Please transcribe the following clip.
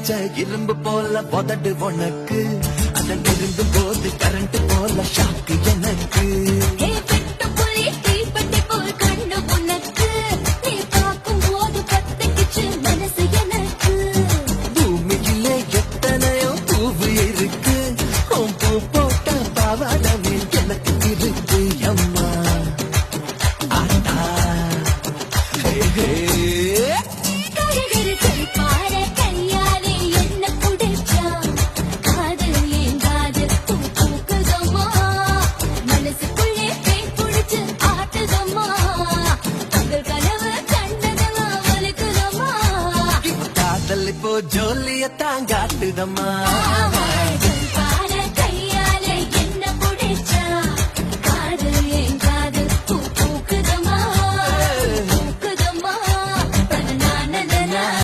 வச்ச இரும்பு போல உதடு உனக்கு அதன் திரும்பும் போது கரண்ட் போல ஷாக்கு எனக்கு பூமியிலே எத்தனையோ பூவு இருக்கு உன் பூ போட்ட பாவாடமே எனக்கு இருக்கு அம்மா ஆட்டா ஹே ஹே இப்போ ஜோலிய தாங்காட்டுதம்மா